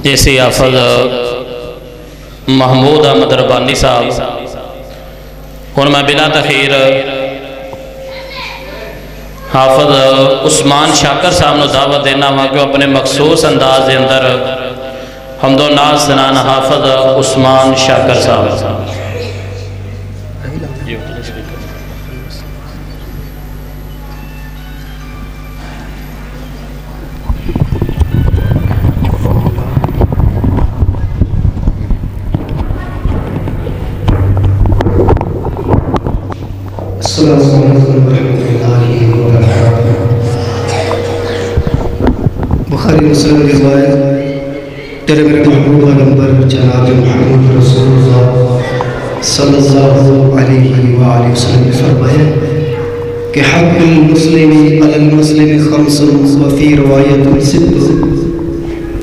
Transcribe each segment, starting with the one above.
جیسے حافظ محمود احمد ربانی صاحب اور میں بلا تخیر حافظ عثمان شاکر صاحب نے دعوت دینا ہوا کہ اپنے مخصوص انداز دے اندر حمد و ناز سنان حافظ عثمان شاکر صاحب السلام علیکم ورحمۃ اللہ وبرکاتہ۔ بخاری مسلم روایت تیرے میرے محبوب پیغمبر جناب محمد رسول اللہ صلی اللہ علیہ وآلہ وسلم نے فرمایا کہ حق المسلم علی المسلم خمس وفی روایت ست،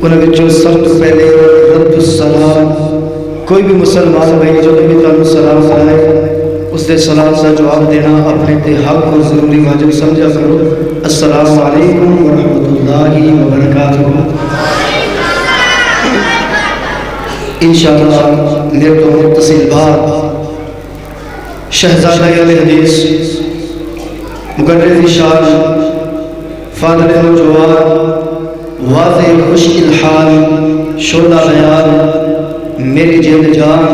انہوں نے جو سب تو پہلے رد السلام، کوئی بھی مسلمان بھائی جو نبی تعالیٰ سلام کرائے اس دے سلام کا جواب دینا اپنے تے حق اور ضروری واجب سمجھا کرو۔ السلام علیکم ورحمۃ اللہ وبرکاتہ۔ انشاءاللہ میرے تو متصل بات شہزادہ اہل حدیث مقرر شان فاضل نوجوان واضح خوش الحال شعلہ بیان میری جیت جان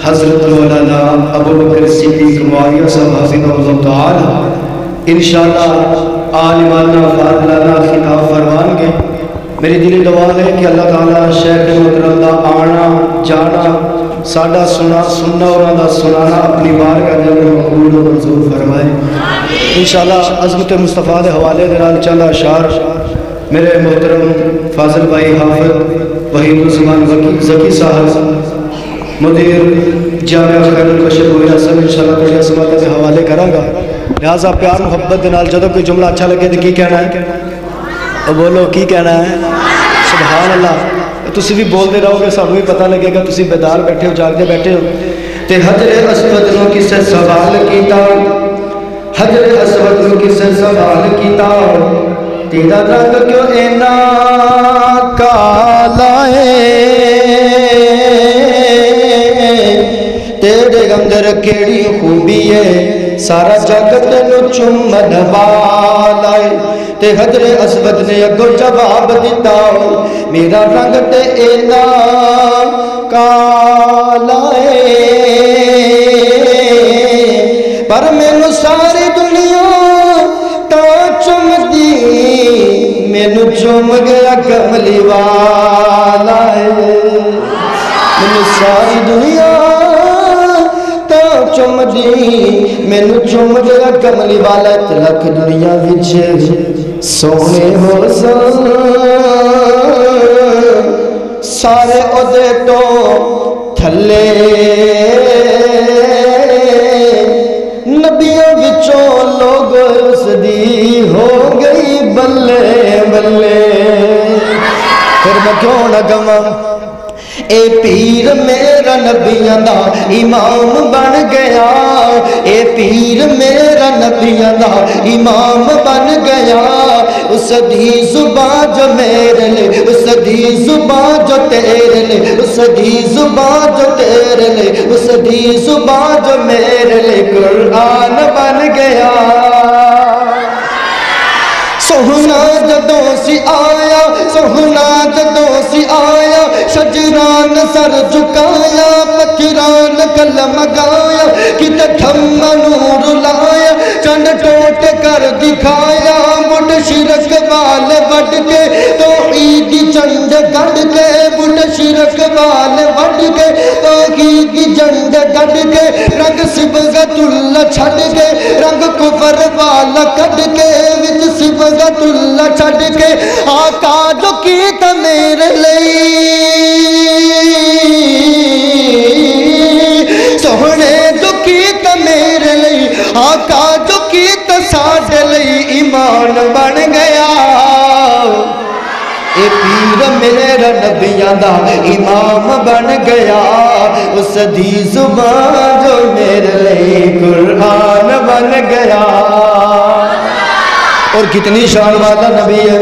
حضرت مولانا ابو بکر صدیق معاویہ صاحب حفظہ اللہ تعالی انشاءاللہ عالمانہ فاضلانہ خطاب فرمان گے۔ میری دلی دعا ہے کہ اللہ تعالیٰ شیخ محترم دا آنا جانا ساڈا سننا اور دا سنانا اپنی بارگاہ دے اندر مقبول و منظور فرمائے انشاءاللہ۔ عظمت مصطفیٰ دے حوالے دے نال چند اشعار میرے محترم فاضل بھائی حافظ وحید الزمان ذکی صاحب مدیر جامعہ خیر البشر وغیرہ سب انشاءاللہ کچھ اسماء کے حوالے کروں گا، لہٰذا پیار محبت دے نال جدوں کوئی جملہ اچھا لگے تو کی کہنا ہے؟ اور بولو کی کہنا ہے؟ سبحان اللہ۔ تسی بھی بول دے رہو گے سانوں بھی پتہ لگے گا تسی بیدار بیٹھے ہو جاگتے بیٹھے ہو۔ تے حجر اسود نو کسے سوال کیتا، حجر اسود نو کسے سوال کیتا، تیرا رنگ کیوں اینا کالا ہے، تیرے اندر کیڑی خوبی ہے سارا جگ تینو چومن والا ہے۔ تے حجر اسود نے اگو جواب دیتا میرا رنگ تے اینا کالا ہے، پر مینو ساری دنیا تا چم دی مینو چوم گیا کملی والا ہے، مینو ساری دنیا چم دی مینو چم گیا کملی والا، لکھ دنیا وچ سونے ہو سارے اودے تو تھلے، نبیوں وچوں لوگ اس دی ہو گئی بلے بلے، پھر میں کیوں نہ گواں اے پیر میرا نبیاں دا امام بن گیا، اے پیر میرا نبیاں دا امام بن گیا، اس دی زبان جو میرے لے، اس دی زبان جو تیرے لے، اس دی زبان جو تیرے لے، اس دی زبان جو میرے لے قرآن بن گیا۔ سوہنا جدوں سی آیا، سوہنا جدوں سی آیا، شجران سر جھکایا، پتھران کلم گایا، کتے تھم نور لایا، چند ٹوٹ کر دکھایا، بڑھ شرک وال وڈ کے توحید جنڈ گڑ کے، بڑھ شرک وال وڈ کے توحید جنڈ گڑ کے، رنگ صبغت اللہ چھڑ کے، رنگ کفر والا کڑ کے، وچ صبغت اللہ چھڑ کے، آقا جو کیتا میرے لئی، سونے جو کیتا میرے لئی، آقا جو کیتا ساڈے لئی ایمان بن گیا، اے پیر میرا نبیاں دا امام بن گیا، اس دی زبان جو میرے لئی قرآن بن گیا۔ اور کتنی شان والا نبی ہے،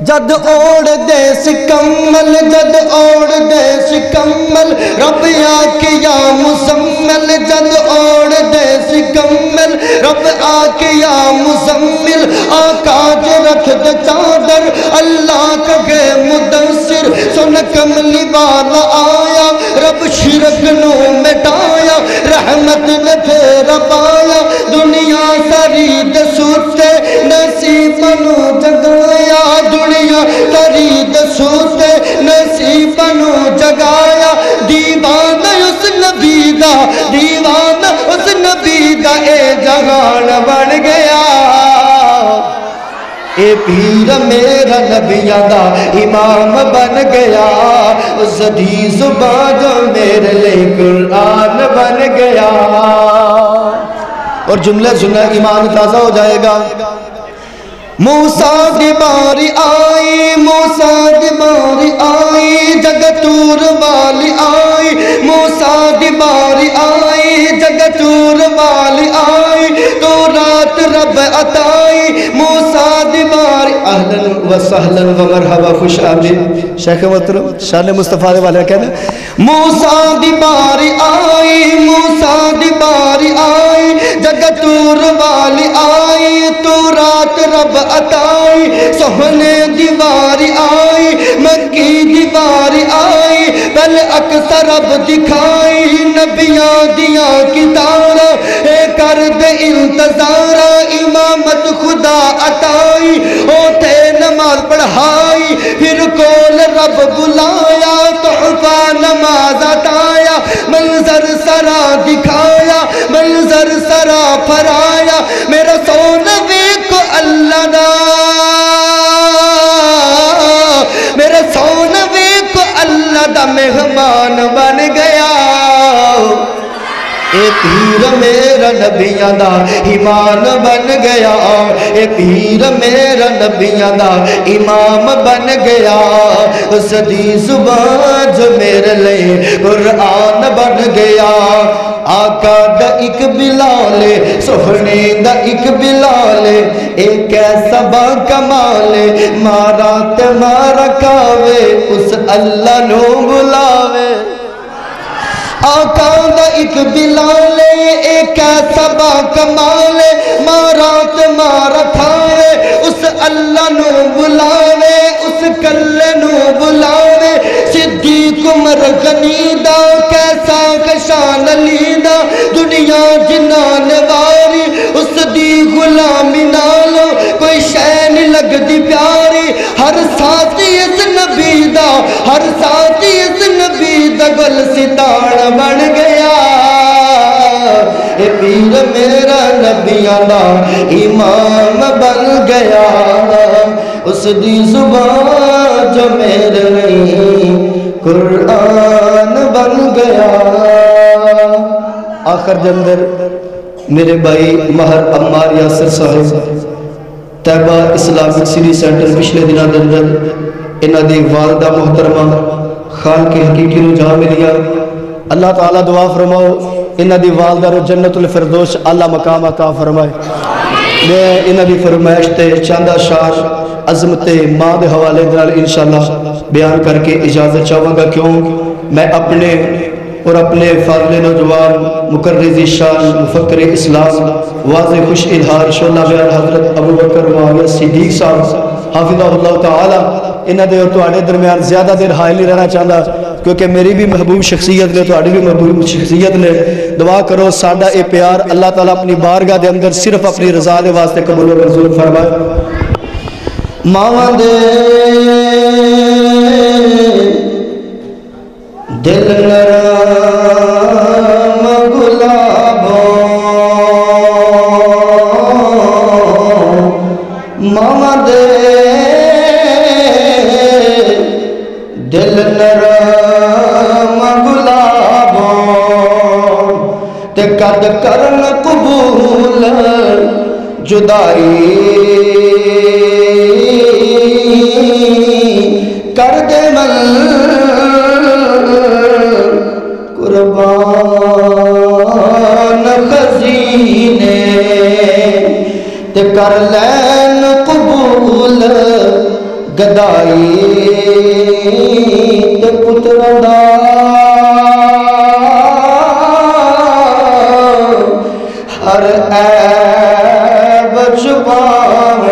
جد اوڑ دے سکمل جد اوڑ دے سکمل رب آکے یا مزمل جد اوڑ دے سکمل رب آکے یا مزمل آقا جے رکھ دے چادر اللہ کگے مدثر سن کملی والا آیا رب شرک نو مٹایا رحمت نے پھر پایا دنیا ساری دے سوتے نصیب نو جگایا دنیا ساری دے سوتے نصیب نو جگایا دیوانہ اس نبی دا دیوانہ اس نبی دا اے جہان بن گیا اے پیر میرا نبیاں دا امام بن گیا زدی زبان جو میرے لئے قرآن بن گیا اور جملے سننا ایمان تازہ ہو جائے گا موسیٰ دی باری آئی موسیٰ دی باری آئی جگتور والی آئی موسیٰ دی باری آئی جگتور والی آئی تو رات رب عطائی موسیٰ دی باری اہلاً و سہلاً و مرحبا خوش آمدید شیخ محترم شان مصطفیٰ والے کہنا موسیٰ دی باری آئی موسیٰ دی باری آئی جگتور والی آئی تو رات رب عطائی سہنے دیواری آئی مکی دیواری آئی پہلے اکثر اب دکھائی نبیاں دیاں کی تارہ اے کر دے انتظارہ امامت خدا عطائی ہوتے نماز پڑھائی پھر کول رب بلایا تحفہ نماز عطایا منظر سرا دکھایا منظر سرا پھرایا میرا سونوے کو اللہ دا میرے سونوے کو اللہ دا مہمان بن گیا اے پیر میرا نبیاں دا ایمان بن گیا اے پیر میرا نبیاں دا امام بن گیا صدی زبان جو میرے لئے قرآن بن گیا آقا دا ایک بلالے سہنے دا ایک بلالے ایک ایسا با کمالے مارا تے مارا کاوے اس اللہ نو بلاوے آقا دا ایک بلالے ایک ایسا با کمالے مارا تے مارا کھاوے اس اللہ نو بلاوے اس کلے نو بلاوے صدیق عمر غنی دا کیسا کشان علی دا دنیا جنان واری اس دی غلامی نالو کوئی شین لگ دی پیاری ہر ساتھی اس نبی دا ہر ساتھی اس نبی دا گل ستان بن گیا اے پیر میرا نبیاں دا امام بن گیا اس دی زبان جو میرے لئے قرآن بن گیا آخر جندر میرے بھائی مہر عمار یاسر صاحب طیبہ اسلامک سٹی سینٹر پچھلے دنوں کے اندر انہاں دی والدہ محترمہ خالق حقیقی نو جہاں ملیا اللہ تعالیٰ دعا فرماؤ انہاں دی والدہ رو جنت الفردوس اعلیٰ مقام عطا فرمائے میں انہاں دی فرمائش تے چاندہ شار عظمت ماں دے حوالے دنال انشاءاللہ بیان کر کے اجازت چاہوں گا کیوں میں اپنے اور اپنے فاضل نوجوان مقرز شان مفکر اسلام واضح خوش اظہار شعلہ بیان حضرت ابو بکر معاویہ صدیق صاحب حافظہ اللہ تعالی انہاں دے اور تواڈے درمیان زیادہ دیر حائل نہیں رہنا چاہتا کیونکہ میری بھی محبوب شخصیت نے تواڈی بھی محبوب شخصیت نے دعا کرو ساڈا اے پیار اللہ تعالیٰ اپنی بارگاہ دے اندر صرف اپنی رضا دے واسطے قبول و منظور فرمائے ماں دے دل نرم گلابوں ماں دے دل نرم گلابوں تے قد کرن قبول جدائی کر دے من قربان خزینے تے کر لین قبول پیدائی تے پتر دا ہر عیب چھپاون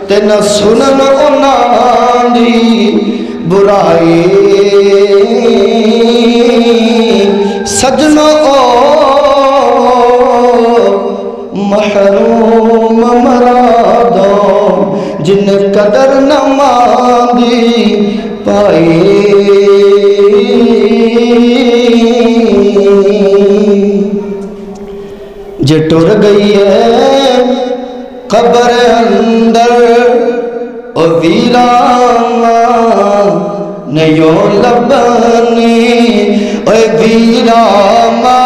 تے نہ سنن انہاں دی برائی سجنو محروم مرادوں جن قدر نہ ماندی پائی جے ٹر گئی ہے قبر اندر او ویرانا نیو لبنی اے ویرانا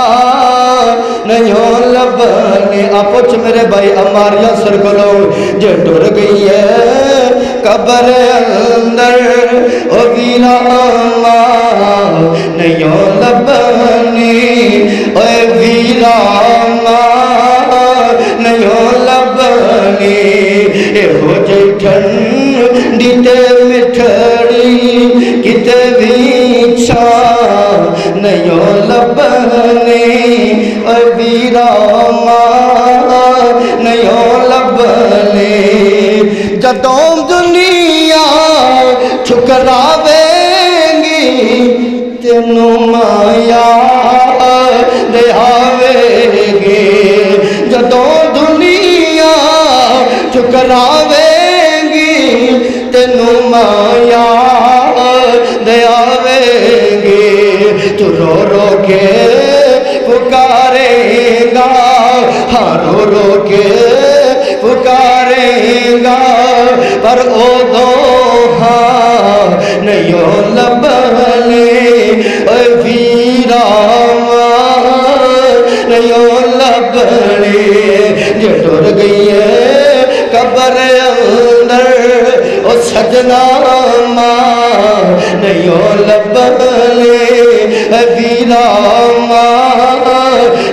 نیو لبنی آپ پوچھ میرے بھائی اماریا سر کلو جے ٹر گئی ہے قبر اندر او ویرانا نیو لبنی اے ویرانا نیو لبنی اے ہو جائے ٹھنڈی تے مٹھڑی کتے بھی چھان نیو لبنی اے ویرانا نیو لبنی جدوں دنیا ٹھکراویں گی تینوں مایا دے آویں گی جدوں دنیا ٹھکراویں گی تینوں مایا دے آویں گی تو رو رو کے پکارے گا ہاں رو رو کے پکارے گا پر او دو ہاں نیو لبنی اے ویرانا نیو لبنی جو ٹر گئی ہے قبر اندر او سجنا ماں نیو لبنی اے ویرانا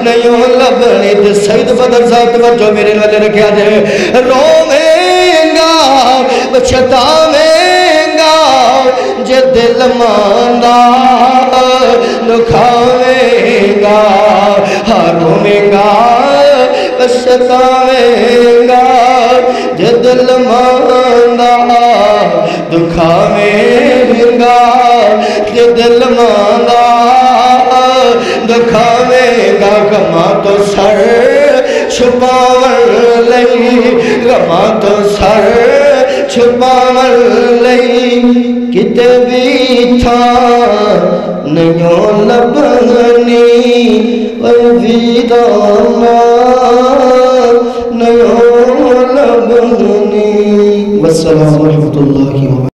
نیو لبنی تے سید بدر صاحب توجہ میرے والے رکھیا جائے رویں گا بچتاویں گا جے دل ماندہ دکھاویں گا ہاں رویں گا بچتاویں گا جے دل ماندہ دکھاویں گا جے دل ماندہ دکھاویں گا غماں تو سر چھپاون لئی غماں تو سر چھپاون لئی کتے بھی تھا نیو لبنی اے ویرانا نیو لبنی والسلام ورحمۃ اللہ وبرکاتہ